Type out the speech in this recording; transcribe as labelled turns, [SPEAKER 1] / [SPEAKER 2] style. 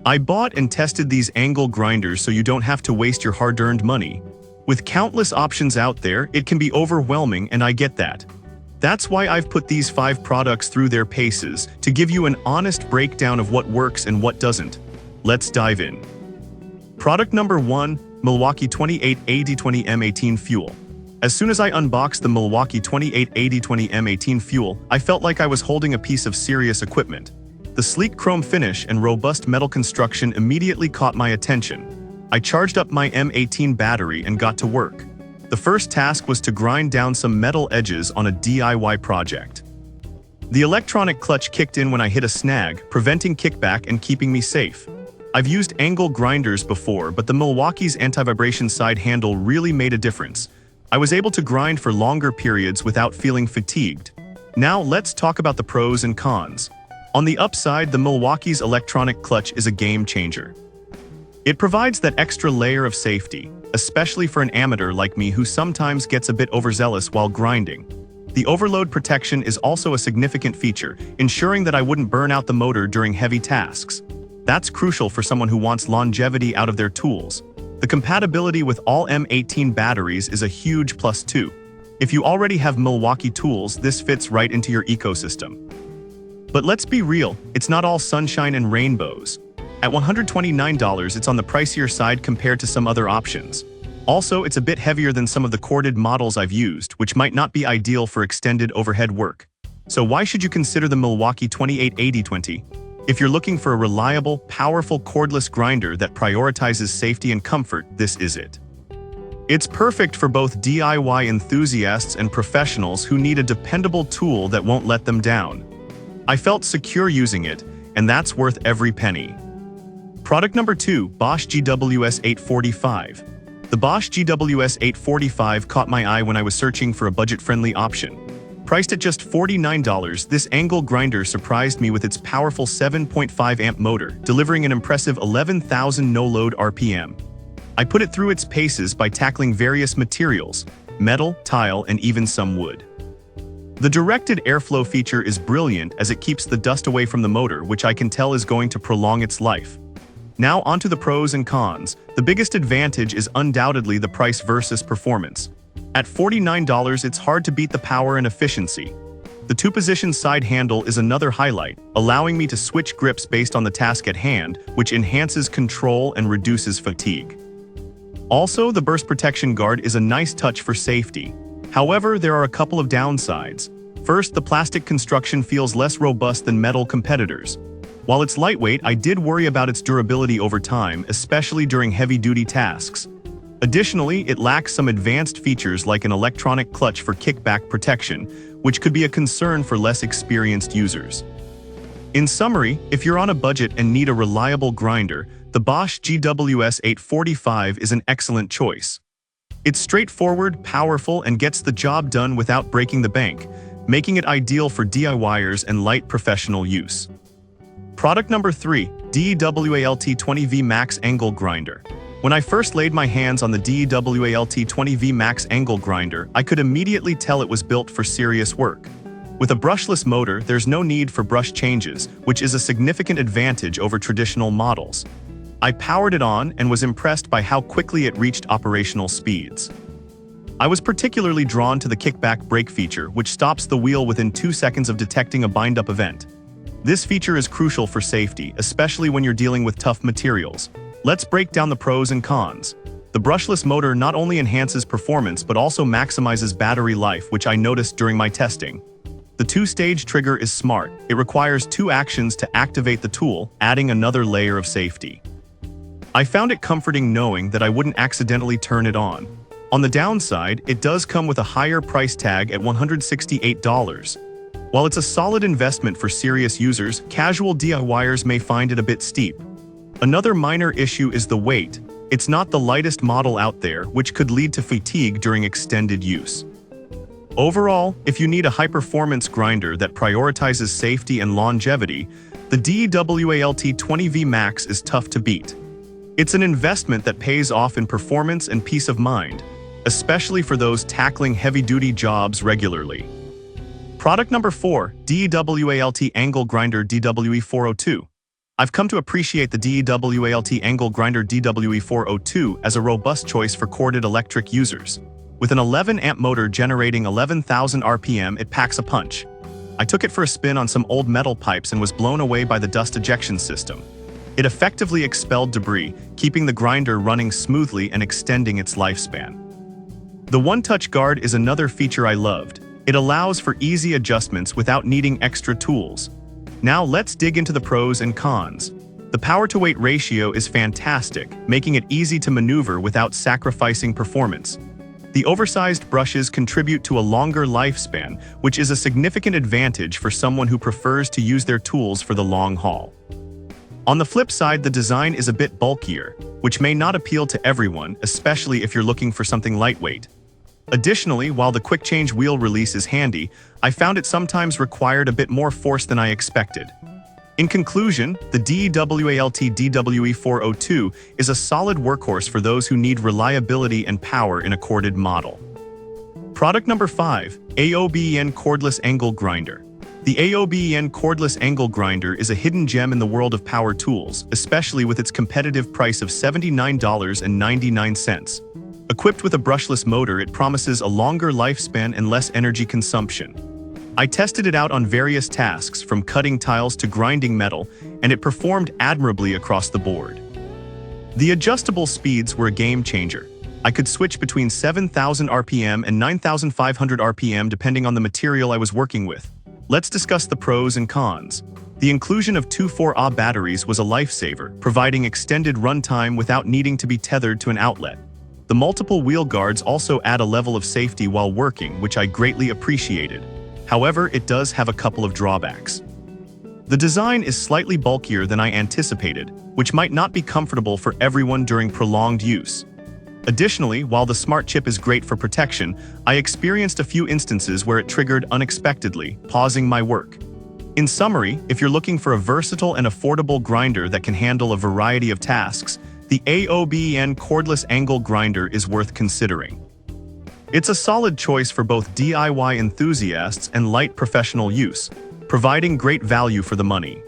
[SPEAKER 1] I bought and tested these angle grinders so you don't have to waste your hard-earned money. With countless options out there, it can be overwhelming, and I get that. That's why I've put these 5 products through their paces, to give you an honest breakdown of what works and what doesn't. Let's dive in. Product number 1, Milwaukee 288020 M18 Fuel. As soon as I unboxed the Milwaukee 288020 M18 Fuel, I felt like I was holding a piece of serious equipment. The sleek chrome finish and robust metal construction immediately caught my attention. I charged up my M18 battery and got to work. The first task was to grind down some metal edges on a DIY project. The electronic clutch kicked in when I hit a snag, preventing kickback and keeping me safe. I've used angle grinders before, but the Milwaukee's anti-vibration side handle really made a difference. I was able to grind for longer periods without feeling fatigued. Now let's talk about the pros and cons. On the upside, the Milwaukee's electronic clutch is a game changer. It provides that extra layer of safety, especially for an amateur like me who sometimes gets a bit overzealous while grinding. The overload protection is also a significant feature, ensuring that I wouldn't burn out the motor during heavy tasks. That's crucial for someone who wants longevity out of their tools. The compatibility with all M18 batteries is a huge plus too. If you already have Milwaukee tools, this fits right into your ecosystem. But let's be real, it's not all sunshine and rainbows. At $129, it's on the pricier side compared to some other options. Also, it's a bit heavier than some of the corded models I've used, which might not be ideal for extended overhead work. So why should you consider the Milwaukee 288020? If you're looking for a reliable, powerful cordless grinder that prioritizes safety and comfort, this is it. It's perfect for both DIY enthusiasts and professionals who need a dependable tool that won't let them down. I felt secure using it, and that's worth every penny. Product number 2, Bosch GWS 845. The Bosch GWS 845 caught my eye when I was searching for a budget-friendly option. Priced at just $49, this angle grinder surprised me with its powerful 7.5 amp motor, delivering an impressive 11,000 no-load RPM. I put it through its paces by tackling various materials, metal, tile, and even some wood. The directed airflow feature is brilliant as it keeps the dust away from the motor, which I can tell is going to prolong its life. Now onto the pros and cons. The biggest advantage is undoubtedly the price versus performance. At $49, it's hard to beat the power and efficiency. The 2-position side handle is another highlight, allowing me to switch grips based on the task at hand, which enhances control and reduces fatigue. Also, the burst protection guard is a nice touch for safety. However, there are a couple of downsides. First, the plastic construction feels less robust than metal competitors. While it's lightweight, I did worry about its durability over time, especially during heavy-duty tasks. Additionally, it lacks some advanced features like an electronic clutch for kickback protection, which could be a concern for less experienced users. In summary, if you're on a budget and need a reliable grinder, the Bosch GWS 845 is an excellent choice. It's straightforward, powerful, and gets the job done without breaking the bank, making it ideal for DIYers and light professional use. Product number 3, DEWALT 20V Max Angle Grinder. When I first laid my hands on the DEWALT 20V Max Angle Grinder, I could immediately tell it was built for serious work. With a brushless motor, there's no need for brush changes, which is a significant advantage over traditional models. I powered it on and was impressed by how quickly it reached operational speeds. I was particularly drawn to the kickback brake feature, which stops the wheel within 2 seconds of detecting a bind-up event. This feature is crucial for safety, especially when you're dealing with tough materials. Let's break down the pros and cons. The brushless motor not only enhances performance but also maximizes battery life, which I noticed during my testing. The 2-stage trigger is smart. It requires 2 actions to activate the tool, adding another layer of safety. I found it comforting knowing that I wouldn't accidentally turn it on. On the downside, it does come with a higher price tag at $168. While it's a solid investment for serious users, casual DIYers may find it a bit steep. Another minor issue is the weight. It's not the lightest model out there, which could lead to fatigue during extended use. Overall, if you need a high-performance grinder that prioritizes safety and longevity, the DEWALT 20V Max is tough to beat. It's an investment that pays off in performance and peace of mind, especially for those tackling heavy-duty jobs regularly. Product number 4, DEWALT Angle Grinder DWE402. I've come to appreciate the DEWALT angle grinder DWE402 as a robust choice for corded electric users. With an 11-amp motor generating 11,000 RPM, it packs a punch. I took it for a spin on some old metal pipes and was blown away by the dust ejection system. It effectively expelled debris, keeping the grinder running smoothly and extending its lifespan. The one-touch guard is another feature I loved. It allows for easy adjustments without needing extra tools. Now let's dig into the pros and cons. The power-to-weight ratio is fantastic, making it easy to maneuver without sacrificing performance. The oversized brushes contribute to a longer lifespan, which is a significant advantage for someone who prefers to use their tools for the long haul. On the flip side, the design is a bit bulkier, which may not appeal to everyone, especially if you're looking for something lightweight. Additionally, while the quick-change wheel release is handy, I found it sometimes required a bit more force than I expected. In conclusion, the DEWALT DWE402 is a solid workhorse for those who need reliability and power in a corded model. Product number 5, AOBEN Cordless Angle Grinder. The AOBEN Cordless Angle Grinder is a hidden gem in the world of power tools, especially with its competitive price of $79.99. Equipped with a brushless motor, it promises a longer lifespan and less energy consumption. I tested it out on various tasks, from cutting tiles to grinding metal, and it performed admirably across the board. The adjustable speeds were a game changer. I could switch between 7,000 RPM and 9,500 RPM depending on the material I was working with. Let's discuss the pros and cons. The inclusion of two 4Ah batteries was a lifesaver, providing extended runtime without needing to be tethered to an outlet. The multiple wheel guards also add a level of safety while working, which I greatly appreciated. However, it does have a couple of drawbacks. The design is slightly bulkier than I anticipated, which might not be comfortable for everyone during prolonged use. Additionally, while the smart chip is great for protection, I experienced a few instances where it triggered unexpectedly, pausing my work. In summary, if you're looking for a versatile and affordable grinder that can handle a variety of tasks, the AOBEN Cordless Angle Grinder is worth considering. It's a solid choice for both DIY enthusiasts and light professional use, providing great value for the money.